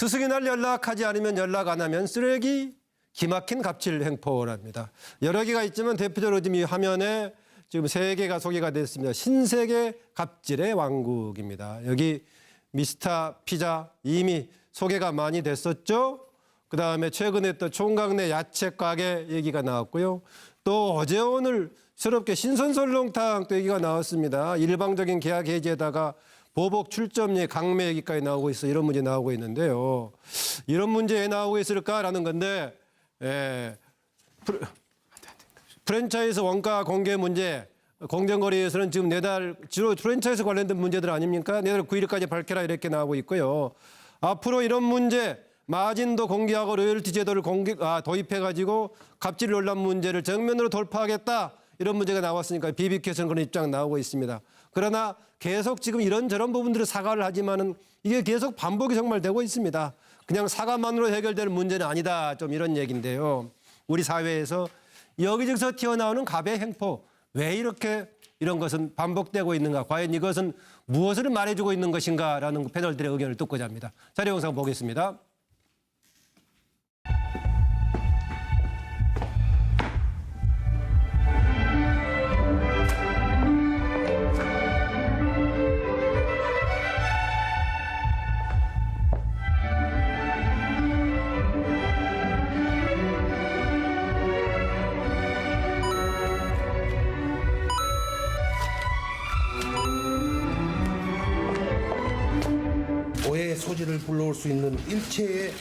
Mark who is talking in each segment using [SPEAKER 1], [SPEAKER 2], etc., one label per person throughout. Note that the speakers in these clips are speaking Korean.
[SPEAKER 1] 스승의 날 연락하지 않으면 연락 안 하면 쓰레기, 기막힌 갑질 행포랍니다. 여러 개가 있지만 대표적으로 지금 이 화면에 지금 3개가 소개가 됐습니다. 신세계 갑질의 왕국입니다. 여기 미스터 피자 이미 소개가 많이 됐었죠. 그다음에 최근에 또 총각내 야채 가게 얘기가 나왔고요. 또 어제 오늘 새롭게 신선설렁탕 또 얘기가 나왔습니다. 일방적인 계약 해지에다가 보복 출점리 강매 얘기까지 나오고 있어. 이런 문제 나오고 있는데요. 이런 문제 왜 나오고 있을까라는 건데 프랜차이즈 원가 공개 문제 공정거래에서는 지금 내달 주로 프랜차이즈 관련된 문제들 아닙니까? 내달 9일까지 밝혀라 이렇게 나오고 있고요. 앞으로 이런 문제 마진도 공개하고 로열티 제도를 도입해가지고 갑질 논란 문제를 정면으로 돌파하겠다. 이런 문제가 나왔으니까 BBK에서는 그런 입장 나오고 있습니다. 그러나 계속 지금 이런저런 부분들을 사과를 하지만은 이게 계속 반복이 정말 되고 있습니다. 그냥 사과만으로 해결되는 문제는 아니다. 좀 이런 얘기인데요. 우리 사회에서 여기저기서 튀어나오는 갑의 행포. 왜 이렇게 이런 것은 반복되고 있는가? 과연 이것은 무엇을 말해주고 있는 것인가라는 패널들의 의견을 듣고자 합니다. 자료 영상 보겠습니다.
[SPEAKER 2] 오해의 소지를 불러올 수 있는 일체의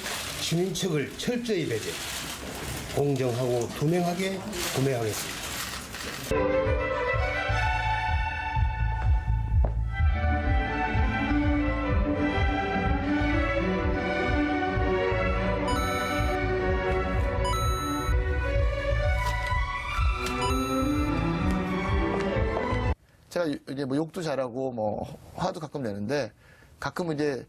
[SPEAKER 2] 진인척을 철저히 배제, 공정하고 투명하게 구매하겠습니다.
[SPEAKER 3] 제가 이제 뭐 욕도 잘하고 뭐 화도 가끔 내는데 가끔 이제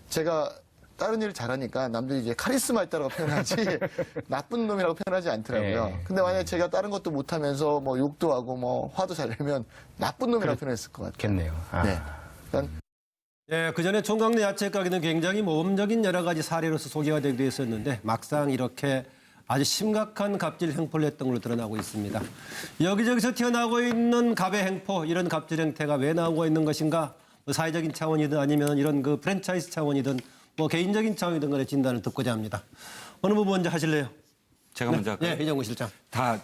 [SPEAKER 3] 제가 다른 일을 잘하니까 남들이 이제 카리스마 있다고 표현하지 나쁜 놈이라고 표현하지 않더라고요.
[SPEAKER 4] 네.
[SPEAKER 3] 근데 만약에 제가 다른 것도 못하면서 뭐 욕도 하고 뭐 화도 잘 내면 나쁜 놈이라고 표현했을 것 같아요.
[SPEAKER 4] 겠네요. 아.
[SPEAKER 3] 네. 그러니까
[SPEAKER 1] 예, 그전에 총각내 야채 가게는 굉장히 모범적인 여러 가지 사례로서 소개가 되기도 했었는데 막상 이렇게 아주 심각한 갑질 행포를 했던 걸로 드러나고 있습니다. 여기저기서 튀어나오고 있는 갑의 행포, 이런 갑질 행태가 왜 나오고 있는 것인가? 뭐 사회적인 차원이든 아니면 이런 그 프랜차이즈 차원이든 뭐 개인적인 차원이든 간에 진단을 듣고자 합니다. 어느 부분 먼저 하실래요?
[SPEAKER 5] 제가 먼저 할까요?
[SPEAKER 1] 네, 이정우 실장.
[SPEAKER 5] 다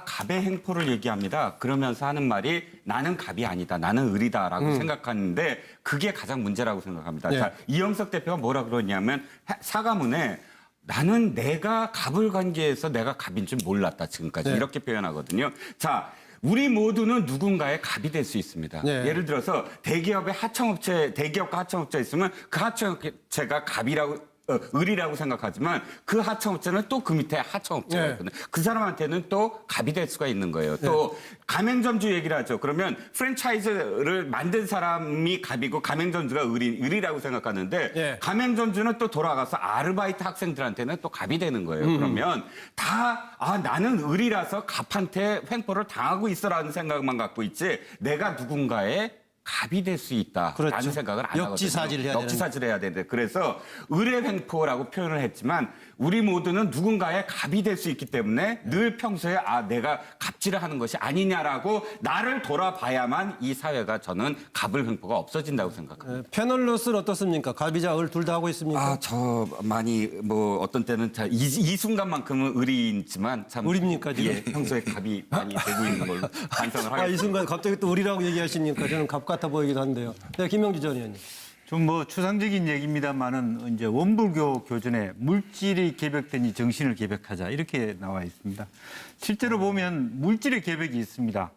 [SPEAKER 5] 갑의 행포를 얘기합니다. 그러면서 하는 말이 나는 갑이 아니다. 나는 을이다라고 생각하는데 그게 가장 문제라고 생각합니다.
[SPEAKER 1] 네.
[SPEAKER 5] 자, 이영석 대표가 뭐라 그러냐면 사과문에 나는 내가 갑을 관계해서 내가 갑인 줄 몰랐다 지금까지
[SPEAKER 1] 네.
[SPEAKER 5] 이렇게 표현하거든요. 자, 우리 모두는 누군가의 갑이 될 수 있습니다.
[SPEAKER 1] 네.
[SPEAKER 5] 예를 들어서 대기업과 하청업체 있으면 그 하청업체가 갑이라고 을이라고 생각하지만 그 하청업체는 또 그 밑에 하청업체가
[SPEAKER 1] 네.
[SPEAKER 5] 있거든요. 그 사람한테는 또 갑이 될 수가 있는 거예요. 또 가맹점주 얘기를 하죠. 그러면 프랜차이즈를 만든 사람이 갑이고 가맹점주가 을이라고 생각하는데
[SPEAKER 1] 네.
[SPEAKER 5] 가맹점주는 또 돌아가서 아르바이트 학생들한테는 또 갑이 되는 거예요. 그러면 나는 을이라서 갑한테 횡포를 당하고 있어라는 생각만 갖고 있지 내가 누군가의 갑이 될 수 있다라는
[SPEAKER 1] 그렇죠.
[SPEAKER 5] 생각을 안 하거든요.
[SPEAKER 1] 역지사지를 해야
[SPEAKER 5] 역지사지를 해야 되는데 그래서 을의 횡포라고 표현을 했지만 우리 모두는 누군가의 갑이 될 수 있기 때문에 늘 평소에 내가 갑질을 하는 것이 아니냐라고 나를 돌아봐야만 이 사회가 저는 갑을 횡포가 없어진다고 생각합니다.
[SPEAKER 1] 패널로서는 어떻습니까? 갑이자 을 둘 다 하고 있습니까?
[SPEAKER 5] 저 많이 뭐 어떤 때는 이 순간만큼은 을이지만 참
[SPEAKER 1] 을입니까, 지금?
[SPEAKER 5] 예, 평소에 갑이 많이 되고 있는 걸로 반성을 하겠습니다.
[SPEAKER 1] 이 순간 갑자기 또 을이라고 얘기하시니까 저는 갑 같아 보이기도 한데요. 네, 김명주 전 의원님.
[SPEAKER 4] 좀 뭐 추상적인 얘기입니다만은 이제 원불교 교전에 물질이 개벽되니 정신을 개벽하자 이렇게 나와 있습니다. 실제로 보면 물질의 개벽이 있습니다.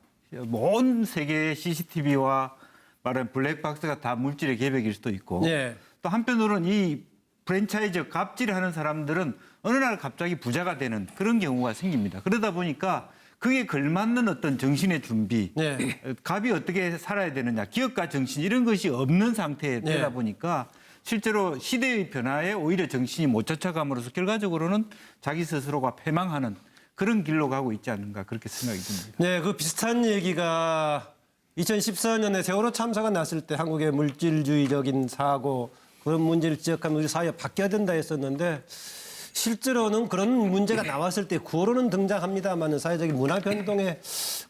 [SPEAKER 4] 온 세계의 CCTV와 말하는 블랙박스가 다 물질의 개벽일 수도 있고
[SPEAKER 1] 네.
[SPEAKER 4] 또 한편으로는 이 프랜차이즈 갑질하는 사람들은 어느 날 갑자기 부자가 되는 그런 경우가 생깁니다. 그러다 보니까 그게 걸맞는 어떤 정신의 준비,
[SPEAKER 1] 네.
[SPEAKER 4] 갑이 어떻게 살아야 되느냐, 기업가 정신 이런 것이 없는 상태에
[SPEAKER 1] 네.
[SPEAKER 4] 되다 보니까 실제로 시대의 변화에 오히려 정신이 못 쫓아감으로써 결과적으로는 자기 스스로가 패망하는 그런 길로 가고 있지 않는가 그렇게 생각이 듭니다.
[SPEAKER 1] 네, 그 비슷한 얘기가 2014년에 세월호 참사가 났을 때 한국의 물질주의적인 사고, 그런 문제를 지적하면 우리 사회가 바뀌어야 된다 했었는데 실제로는 그런 문제가 나왔을 때 구호로는 등장합니다만 사회적인 문화 변동의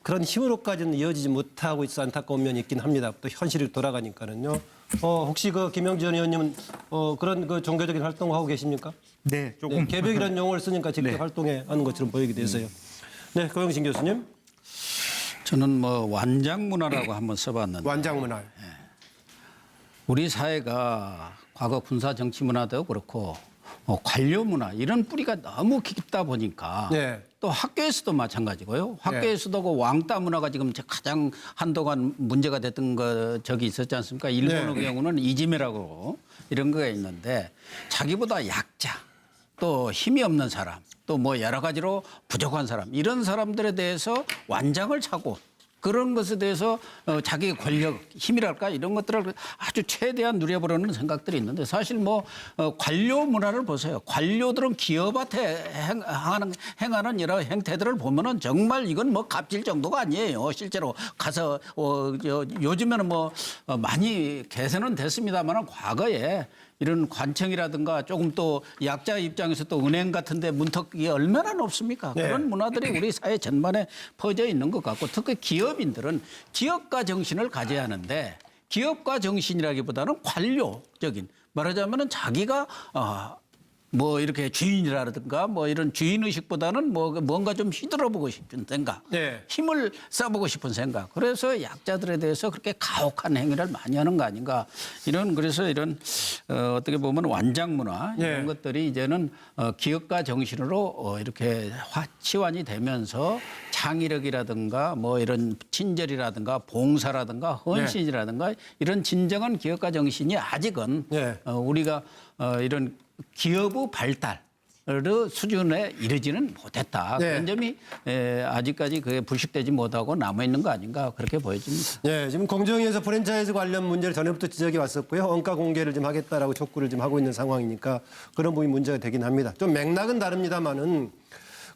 [SPEAKER 1] 그런 힘으로까지는 이어지지 못하고 있어 안타까운 면이 있긴 합니다. 또 현실이 돌아가니까는요. 혹시 그 김영지 전 의원님은 그런 그 종교적인 활동을 하고 계십니까?
[SPEAKER 4] 네, 조금.
[SPEAKER 1] 개벽이라는 용어를 쓰니까 직접
[SPEAKER 4] 네.
[SPEAKER 1] 활동하는 것처럼 보이기도 해서요. 네, 고영신 교수님.
[SPEAKER 6] 저는 뭐 완장문화라고 한번 써봤는데
[SPEAKER 1] 완장문화.
[SPEAKER 6] 우리 사회가 과거 군사 정치 문화도 그렇고 관료 문화 이런 뿌리가 너무 깊다 보니까
[SPEAKER 1] 네.
[SPEAKER 6] 또 학교에서도 마찬가지고요. 학교에서도 그 왕따 문화가 지금 가장 한동안 문제가 됐던 적이 있었지 않습니까? 일본의
[SPEAKER 1] 네.
[SPEAKER 6] 경우는 이지메라고 이런 거가 있는데 자기보다 약자 또 힘이 없는 사람 또 뭐 여러 가지로 부족한 사람 이런 사람들에 대해서 완장을 차고 그런 것에 대해서 자기의 권력, 힘이랄까 이런 것들을 아주 최대한 누려보려는 생각들이 있는데 사실 뭐 관료 문화를 보세요. 관료들은 기업한테 행하는 여러 행태들을 보면은 정말 이건 뭐 갑질 정도가 아니에요. 실제로 가서 요즘에는 뭐 많이 개선은 됐습니다만 과거에 이런 관청이라든가 조금 또 약자 입장에서 또 은행 같은데 문턱이 얼마나 높습니까?
[SPEAKER 1] 네.
[SPEAKER 6] 그런 문화들이 우리 사회 전반에 퍼져 있는 것 같고 특히 기업인들은 기업가 정신을 가져야 하는데 기업가 정신이라기보다는 관료적인 말하자면은 자기가 뭐 이렇게 주인이라든가 뭐 이런 주인 의식보다는 뭐 뭔가 좀 휘둘러보고 싶은 생각,
[SPEAKER 1] 네.
[SPEAKER 6] 힘을 써보고 싶은 생각. 그래서 약자들에 대해서 그렇게 가혹한 행위를 많이 하는 거 아닌가. 그래서 이런 어떻게 보면 완장 문화 이런
[SPEAKER 1] 네.
[SPEAKER 6] 것들이 이제는 기업가 정신으로 이렇게 치환이 되면서 창의력이라든가 뭐 이런 친절이라든가 봉사라든가 헌신이라든가 이런 진정한 기업가 정신이 아직은
[SPEAKER 1] 네.
[SPEAKER 6] 우리가 이런 기업의 발달 수준에 이르지는 못했다.
[SPEAKER 1] 네.
[SPEAKER 6] 그런 점이 아직까지 그게 불식되지 못하고 남아있는 거 아닌가 그렇게 보여집니다.
[SPEAKER 1] 네, 지금 공정위에서 프랜차이즈 관련 문제를 전에부터 지적이 왔었고요. 원가 공개를 좀 하겠다라고 촉구를 좀 하고 있는 상황이니까 그런 부분이 문제가 되긴 합니다. 좀 맥락은 다릅니다만은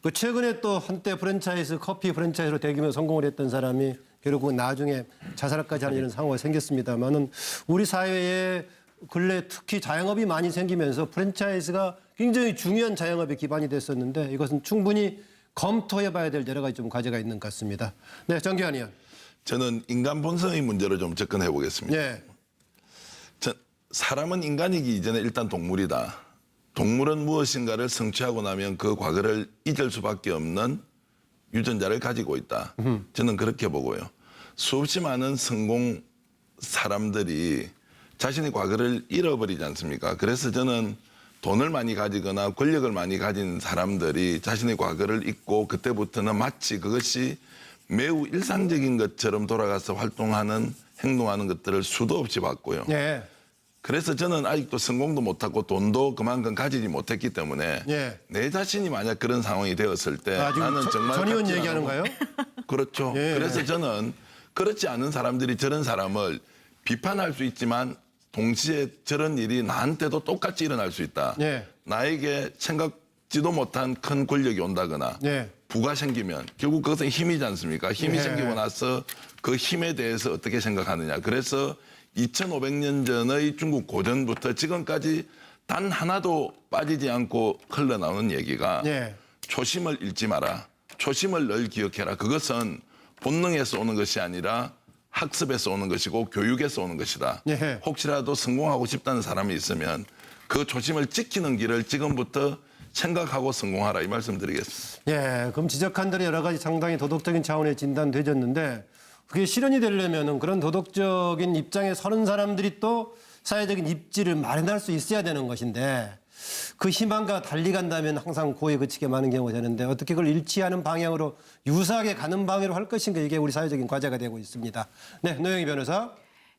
[SPEAKER 1] 그 최근에 또 한때 프랜차이즈 커피 프랜차이즈로 대규모 성공을 했던 사람이 결국 나중에 자살까지 하는 이런 상황이 생겼습니다만은 우리 사회에 근래 특히 자영업이 많이 생기면서 프랜차이즈가 굉장히 중요한 자영업의 기반이 됐었는데 이것은 충분히 검토해봐야 될 여러 가지 좀 과제가 있는 것 같습니다. 네, 정기환 의원.
[SPEAKER 7] 저는 인간 본성의 문제로 좀 접근해 보겠습니다.
[SPEAKER 1] 네.
[SPEAKER 7] 사람은 인간이기 이전에 일단 동물이다. 동물은 무엇인가를 성취하고 나면 그 과거를 잊을 수밖에 없는 유전자를 가지고 있다. 저는 그렇게 보고요. 수없이 많은 성공 사람들이 자신의 과거를 잃어버리지 않습니까? 그래서 저는 돈을 많이 가지거나 권력을 많이 가진 사람들이 자신의 과거를 잊고 그때부터는 마치 그것이 매우 일상적인 것처럼 돌아가서 활동하는 행동하는 것들을 수도 없이 봤고요.
[SPEAKER 1] 네.
[SPEAKER 7] 그래서 저는 아직도 성공도 못하고 돈도 그만큼 가지지 못했기 때문에
[SPEAKER 1] 예.
[SPEAKER 7] 내 자신이 만약 그런 상황이 되었을 때
[SPEAKER 1] 지금
[SPEAKER 7] 나는 정말
[SPEAKER 1] 전 의원
[SPEAKER 7] 갑질 안
[SPEAKER 1] 얘기하는가요?
[SPEAKER 7] 하고 그렇죠.
[SPEAKER 1] 예.
[SPEAKER 7] 그래서 저는 그렇지 않은 사람들이 저런 사람을 비판할 수 있지만 동시에 저런 일이 나한테도 똑같이 일어날 수 있다.
[SPEAKER 1] 예.
[SPEAKER 7] 나에게 생각지도 못한 큰 권력이 온다거나
[SPEAKER 1] 예.
[SPEAKER 7] 부가 생기면 결국 그것은 힘이지 않습니까? 힘이
[SPEAKER 1] 예.
[SPEAKER 7] 생기고 나서 그 힘에 대해서 어떻게 생각하느냐. 그래서 2500년 전의 중국 고전부터 지금까지 단 하나도 빠지지 않고 흘러나오는 얘기가
[SPEAKER 1] 예.
[SPEAKER 7] 초심을 잃지 마라. 초심을 늘 기억해라. 그것은 본능에서 오는 것이 아니라 학습에서 오는 것이고 교육에서 오는 것이다.
[SPEAKER 1] 예.
[SPEAKER 7] 혹시라도 성공하고 싶다는 사람이 있으면 그 초심을 지키는 길을 지금부터 생각하고 성공하라 이 말씀 드리겠습니다.
[SPEAKER 1] 예, 그럼 지적한 대로 여러 가지 상당히 도덕적인 차원의 진단되졌는데 그게 실현이 되려면은 그런 도덕적인 입장에 서는 사람들이 또 사회적인 입지를 마련할 수 있어야 되는 것인데 그 희망과 달리 간다면 항상 고에 그치게 많은 경우가 되는데 어떻게 그걸 일치하는 방향으로 유사하게 가는 방향으로 할 것인가 이게 우리 사회적인 과제가 되고 있습니다. 네, 노영희 변호사.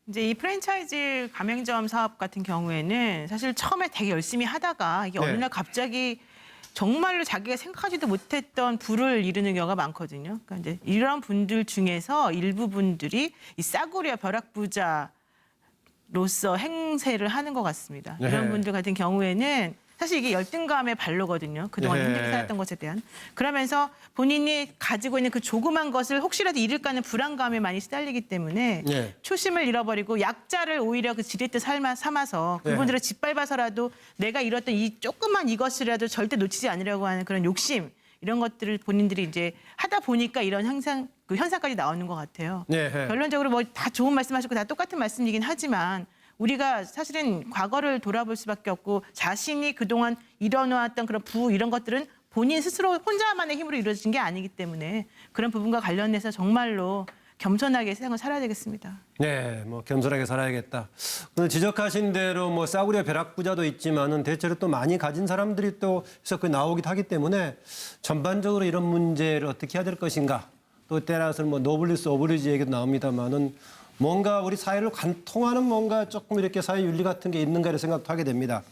[SPEAKER 8] 이제 이 프랜차이즈 가맹점 사업 같은 경우에는 사실 처음에 되게 열심히 하다가 이게
[SPEAKER 1] 네.
[SPEAKER 8] 어느 날 갑자기 정말로 자기가 생각하지도 못했던 부를 이루는 경우가 많거든요. 그러니까 이제 이런 분들 중에서 일부 분들이 이 싸구려 벼락부자로서 행세를 하는 것 같습니다.
[SPEAKER 1] 네.
[SPEAKER 8] 이런 분들 같은 경우에는 사실 이게 열등감의 발로거든요. 그동안
[SPEAKER 1] 네.
[SPEAKER 8] 힘들게 살았던 것에 대한. 그러면서 본인이 가지고 있는 그 조그만 것을 혹시라도 잃을까 하는 불안감에 많이 시달리기 때문에
[SPEAKER 1] 네.
[SPEAKER 8] 초심을 잃어버리고 약자를 오히려 그 지렛대 삼아서 그분들을 짓밟아서라도 내가 잃었던 이 조그만 이것이라도 절대 놓치지 않으려고 하는 그런 욕심 이런 것들을 본인들이 이제 하다 보니까 이런 현상까지 나오는 것 같아요.
[SPEAKER 1] 네.
[SPEAKER 8] 결론적으로 뭐 다 좋은 말씀하시고 다 똑같은 말씀이긴 하지만 우리가 사실은 과거를 돌아볼 수밖에 없고 자신이 그동안 이뤄놓았던 그런 이런 것들은 본인 스스로 혼자만의 힘으로 이루어진 게 아니기 때문에 그런 부분과 관련해서 정말로 겸손하게 세상을 살아야 되겠습니다.
[SPEAKER 1] 네, 뭐 겸손하게 살아야겠다. 오늘 지적하신 대로 뭐 싸구려 벼락부자도 있지만은 대체로 또 많이 가진 사람들이 또 해서 그 나오기도 하기 때문에 전반적으로 이런 문제를 어떻게 해야 될 것인가. 또 때라서는 뭐 노블리스 오브리지 얘기도 나옵니다만은 뭔가 우리 사회를 관통하는 뭔가 조금 이렇게 사회 윤리 같은 게 있는가 이런 생각도 하게 됩니다.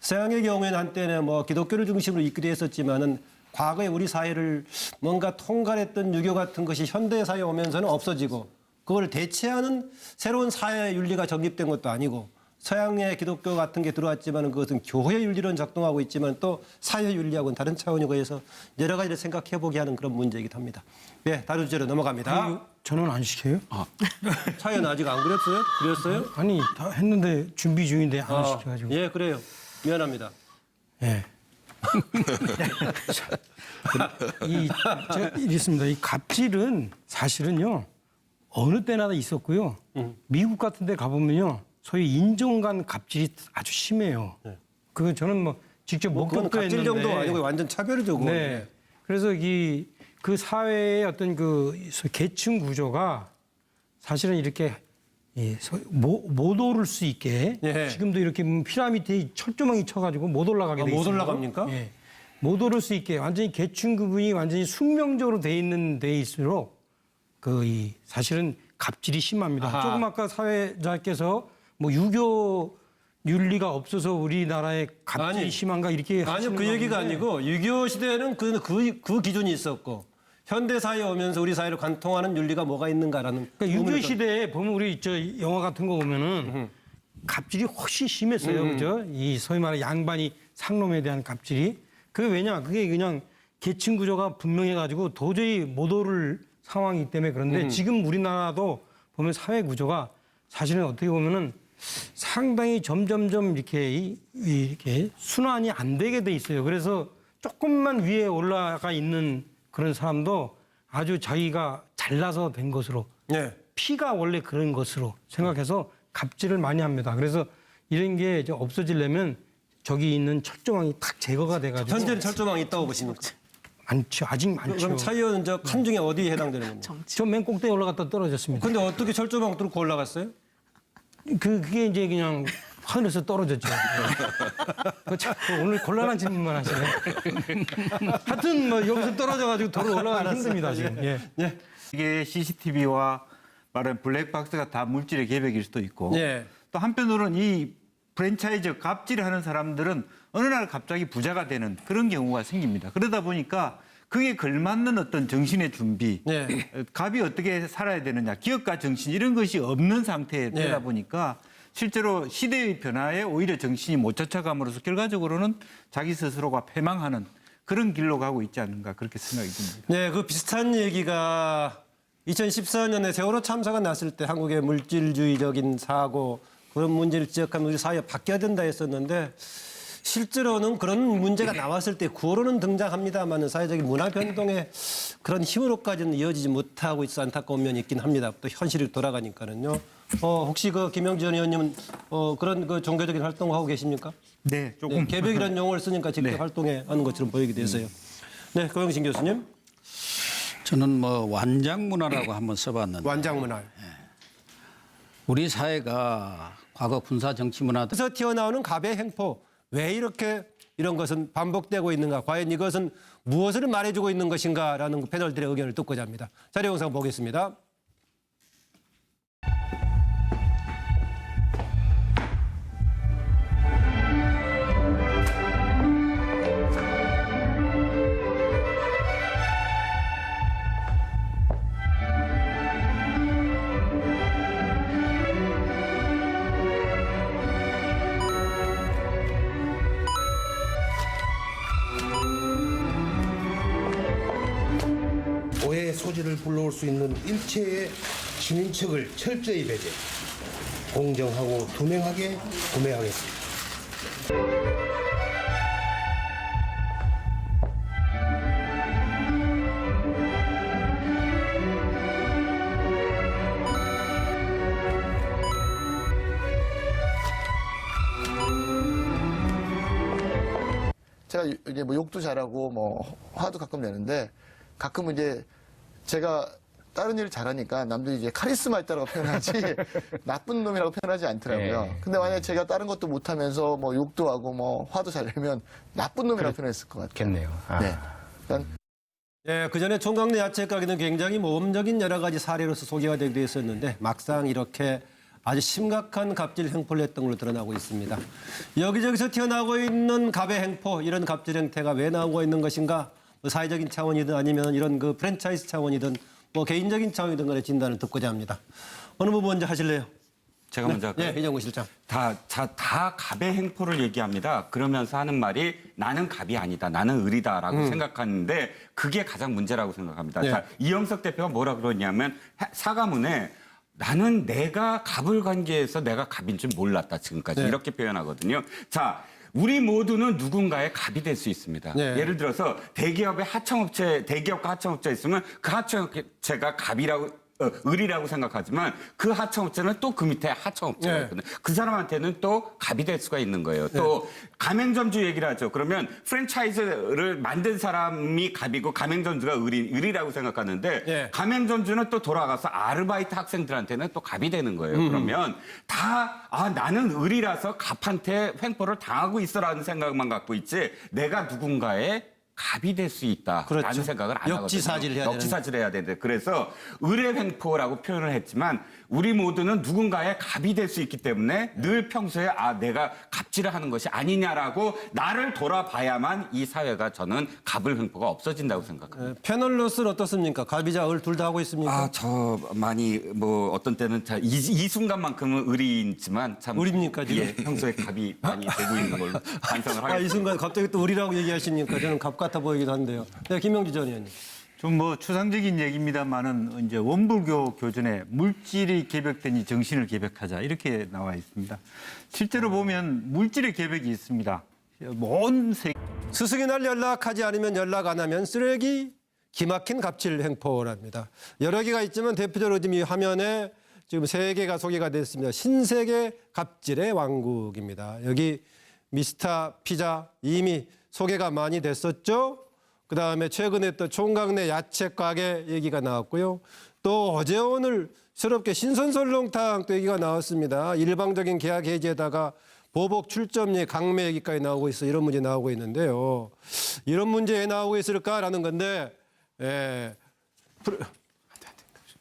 [SPEAKER 1] 서양의 경우에는 한때는 뭐 기독교를 중심으로 있기도 했었지만은 과거에 우리 사회를 뭔가 통갈했던 유교 같은 것이 현대 사회에 오면서는 없어지고 그걸 대체하는 새로운 사회 윤리가 정립된 것도 아니고 서양의 기독교 같은 게 들어왔지만 그것은 교회 윤리로는 작동하고 있지만 또 사회 윤리하고는 다른 차원이고 해서 여러 가지를 생각해 보게 하는 그런 문제이기도 합니다. 네, 다른 주제로 넘어갑니다.
[SPEAKER 9] 저는 안 시켜요?
[SPEAKER 1] 차연 아직 안 그렸어요? 그렸어요?
[SPEAKER 9] 아니 다 했는데 준비 중인데 안 시켜가지고.
[SPEAKER 1] 예, 그래요. 미안합니다.
[SPEAKER 9] 예. 이랬습니다. 이 갑질은 사실은요 어느 때나 있었고요. 미국 같은 데 가보면요 소위 인종 간 갑질이 아주 심해요. 그 저는 뭐 직접
[SPEAKER 1] 뭐 그건
[SPEAKER 9] 목격도
[SPEAKER 1] 갑질
[SPEAKER 9] 했는데.
[SPEAKER 1] 정도 아니고 완전 차별이죠. 그건.
[SPEAKER 9] 네. 그래서 그 사회의 어떤 그 계층 구조가 사실은 이렇게 못 오를 수 있게
[SPEAKER 1] 예.
[SPEAKER 9] 지금도 이렇게 피라미드에 철조망이 쳐가지고 못 올라가게 돼 있어요.
[SPEAKER 1] 못 올라갑니까?
[SPEAKER 9] 예. 못 오를 수 있게 완전히 계층 구분이 완전히 숙명적으로 돼 있는 데일수록 사실은 갑질이 심합니다.
[SPEAKER 1] 아하.
[SPEAKER 9] 조금 아까 사회자께서 뭐 유교 윤리가 없어서 우리나라에 갑질이
[SPEAKER 1] 아니,
[SPEAKER 9] 심한가 이렇게
[SPEAKER 1] 아니요,
[SPEAKER 9] 하시는
[SPEAKER 1] 그 얘기가
[SPEAKER 9] 건데
[SPEAKER 1] 아니고 유교 시대에는 그 기준이 있었고 현대 사회에 오면서 우리 사회를 관통하는 윤리가 뭐가 있는가라는.
[SPEAKER 9] 그러니까
[SPEAKER 1] 의문을
[SPEAKER 9] 유교 시대에 보면 우리 영화 같은 거 보면은 갑질이 훨씬 심했어요, 그죠? 이 소위 말하는 양반이 상놈에 대한 갑질이. 그게 왜냐? 그게 그냥 계층 구조가 분명해가지고 도저히 못 오를 상황이기 때문에 그런데 지금 우리나라도 보면 사회 구조가 사실은 어떻게 보면은 상당히 점점점 이렇게 순환이 안 되게 돼 있어요. 그래서 조금만 위에 올라가 있는 그런 사람도 아주 자기가 잘나서 된 것으로
[SPEAKER 1] 네.
[SPEAKER 9] 피가 원래 그런 것으로 생각해서 갑질을 많이 합니다. 그래서 이런 게 이제 없어지려면 저기 있는 철조망이 탁 제거가 돼가지고
[SPEAKER 1] 현재는 철조망이 있다고 보십니까?
[SPEAKER 9] 많죠. 아직 많죠.
[SPEAKER 1] 그럼 차 의원은 저 칸 중에 어디에 해당되는 겁니까?
[SPEAKER 9] 저 맨 꼭대기 올라갔다 떨어졌습니다.
[SPEAKER 1] 근데 어떻게 철조망 뚫고 올라갔어요?
[SPEAKER 9] 그게 이제 그냥 하늘에서 떨어졌죠. 그 자꾸 오늘 곤란한 질문만 하시네. 하여튼 뭐 여기서 떨어져가지고 도로 올라가기 힘듭니다 지금. 예.
[SPEAKER 1] 예.
[SPEAKER 4] 이게 CCTV와 말하는 블랙박스가 다 물질의 계백일 수도 있고
[SPEAKER 1] 예.
[SPEAKER 4] 또 한편으로는 이 프랜차이즈 갑질을 하는 사람들은 어느 날 갑자기 부자가 되는 그런 경우가 생깁니다. 그러다 보니까 그게 걸맞는 어떤 정신의 준비,
[SPEAKER 1] 네.
[SPEAKER 4] 갑이 어떻게 살아야 되느냐, 기업가 정신 이런 것이 없는 상태에 되다 보니까 실제로 시대의 변화에 오히려 정신이 못 쫓아감으로써 결과적으로는 자기 스스로가 패망하는 그런 길로 가고 있지 않는가 그렇게 생각이 듭니다.
[SPEAKER 1] 네, 그 비슷한 얘기가 2014년에 세월호 참사가 났을 때 한국의 물질주의적인 사고 그런 문제를 지적하면 우리 사회가 바뀌어야 된다 했었는데 실제로는 그런 문제가 나왔을 때 구호로는 등장합니다만 사회적인 문화 변동의 그런 힘으로까지는 이어지지 못하고 있어 안타까운 면이 있긴 합니다. 또 현실이 돌아가니까는요. 혹시 그 김영지 전 의원님은 그런 그 종교적인 활동을 하고 계십니까?
[SPEAKER 4] 네, 조금.
[SPEAKER 1] 네, 개벽이라는 용어를 쓰니까 직접
[SPEAKER 4] 네.
[SPEAKER 1] 활동해 하는 것처럼 보이게 돼서요. 네, 고영신 교수님.
[SPEAKER 6] 저는 뭐 완장 문화라고 한번 써봤는데
[SPEAKER 1] 완장문화.
[SPEAKER 6] 우리 사회가 과거 군사 정치 문화
[SPEAKER 1] 그래서 튀어나오는 갑의 행포. 왜 이렇게 이런 것은 반복되고 있는가? 과연 이것은 무엇을 말해주고 있는 것인가라는 그 패널들의 의견을 듣고자 합니다. 자료 영상 보겠습니다.
[SPEAKER 2] 토지를 불러올 수 있는 일체의 신인척을 철저히 배제, 공정하고 투명하게 구매하겠습니다.
[SPEAKER 3] 제가 이제 뭐 욕도 잘하고 뭐 화도 가끔 내는데 가끔은 이제 제가 다른 일을 잘하니까 남들이 이제 카리스마 있다고 표현하지 나쁜 놈이라고 표현하지 않더라고요. 근데 만약에 제가 다른 것도 못하면서 뭐 욕도 하고 뭐 화도 잘 내면 나쁜 놈이라고 표현했을 것 같아요.
[SPEAKER 2] 겠네요.
[SPEAKER 3] 네. 그러니까
[SPEAKER 1] 예, 그 전에 총각내 야채 가게는 굉장히 모범적인 여러 가지 사례로서 소개가 되기도 했었는데 막상 이렇게 아주 심각한 갑질 행포를 했던 걸로 드러나고 있습니다. 여기저기서 튀어나오고 있는 갑의 행포, 이런 갑질 행태가 왜 나오고 있는 것인가? 뭐 사회적인 차원이든 아니면 이런 그 프랜차이즈 차원이든 뭐 개인적인 차원이든 간에 진단을 듣고자 합니다. 어느 부분 먼저 하실래요?
[SPEAKER 5] 제가 먼저 할까요?
[SPEAKER 1] 예, 이정구 실장.
[SPEAKER 5] 다 갑의 행포를 얘기합니다. 그러면서 하는 말이 나는 갑이 아니다. 나는 을이다라고 생각하는데 그게 가장 문제라고 생각합니다.
[SPEAKER 1] 예.
[SPEAKER 5] 자, 이영석 대표가 뭐라 그러냐면 사과문에 나는 내가 갑을 관계해서 내가 갑인 줄 몰랐다 지금까지
[SPEAKER 1] 네.
[SPEAKER 5] 이렇게 표현하거든요. 자, 우리 모두는 누군가의 갑이 될 수 있습니다.
[SPEAKER 1] 네.
[SPEAKER 5] 예를 들어서 대기업과 하청업체 있으면 그 하청업체가 갑이라고 을이라고 생각하지만 그 하청업체는 또 그 밑에 하청업체가
[SPEAKER 1] 네.
[SPEAKER 5] 있거든요. 그 사람한테는 또 갑이 될 수가 있는 거예요. 또 가맹점주 얘기를 하죠. 그러면 프랜차이즈를 만든 사람이 갑이고 가맹점주가 을이라고 생각하는데
[SPEAKER 1] 네.
[SPEAKER 5] 가맹점주는 또 돌아가서 아르바이트 학생들한테는 또 갑이 되는 거예요. 그러면 나는 을이라서 갑한테 횡포를 당하고 있어라는 생각만 갖고 있지 내가 누군가의 갑이 될 수 있다라는
[SPEAKER 1] 그렇죠.
[SPEAKER 5] 생각을 안 하거든요.
[SPEAKER 1] 역지사지를 해야
[SPEAKER 5] 역지사지를 해야 되는데 그래서 의뢰 횡포라고 표현을 했지만 우리 모두는 누군가의 갑이 될 수 있기 때문에 늘 평소에 내가 갑질을 하는 것이 아니냐라고 나를 돌아봐야만 이 사회가 저는 갑을 횡포가 없어진다고 생각합니다.
[SPEAKER 1] 패널로서는 어떻습니까? 갑이자 을 둘 다 하고 있습니까?
[SPEAKER 5] 저 많이 뭐 어떤 때는 이 순간만큼은 을이지만 참
[SPEAKER 1] 을입니까, 지금?
[SPEAKER 5] 예, 평소에 갑이 많이 되고 있는 걸로 반성을 하겠습니다.
[SPEAKER 1] 이 순간 갑자기 또 을이라고 얘기하시니까 저는 갑 같아 보이기도 한데요. 네, 김명주 전 의원님.
[SPEAKER 4] 좀 뭐 추상적인 얘기입니다만은 이제 원불교 교전에 물질이 개벽되니 정신을 개벽하자 이렇게 나와 있습니다. 실제로 보면 물질의 개벽이 있습니다. 온 세계
[SPEAKER 1] 스승이 날 연락하지 않으면 연락 안 하면 쓰레기, 기막힌 갑질 행포랍니다. 여러 개가 있지만 대표적으로 지금 이 화면에 지금 3개가 소개가 됐습니다. 신세계 갑질의 왕국입니다. 여기 미스터 피자 이미 소개가 많이 됐었죠. 그다음에 최근에 또 총각내 야채 가게 얘기가 나왔고요. 또 어제 오늘 새롭게 신선설렁탕 또 얘기가 나왔습니다. 일방적인 계약 해지에다가 보복 출점리 강매 얘기까지 나오고 있어 이런 문제 나오고 있는데요. 이런 문제 왜 나오고 있을까라는 건데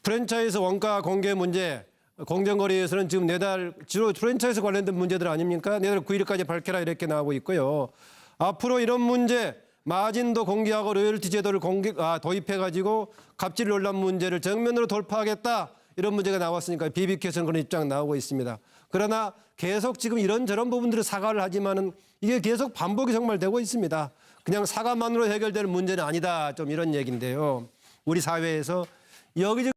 [SPEAKER 1] 프랜차이즈 원가 공개 문제 공정거래에서는 지금 내달 주로 프랜차이즈 관련된 문제들 아닙니까? 내달 9일까지 밝혀라 이렇게 나오고 있고요. 앞으로 이런 문제 마진도 공개하고 로열티 제도를 도입해가지고 갑질 논란 문제를 정면으로 돌파하겠다 이런 문제가 나왔으니까 BBQ에서는 그런 입장 나오고 있습니다. 그러나 계속 지금 이런저런 부분들을 사과를 하지만은 이게 계속 반복이 정말 되고 있습니다. 그냥 사과만으로 해결되는 문제는 아니다 좀 이런 얘기인데요. 우리 사회에서 여기저기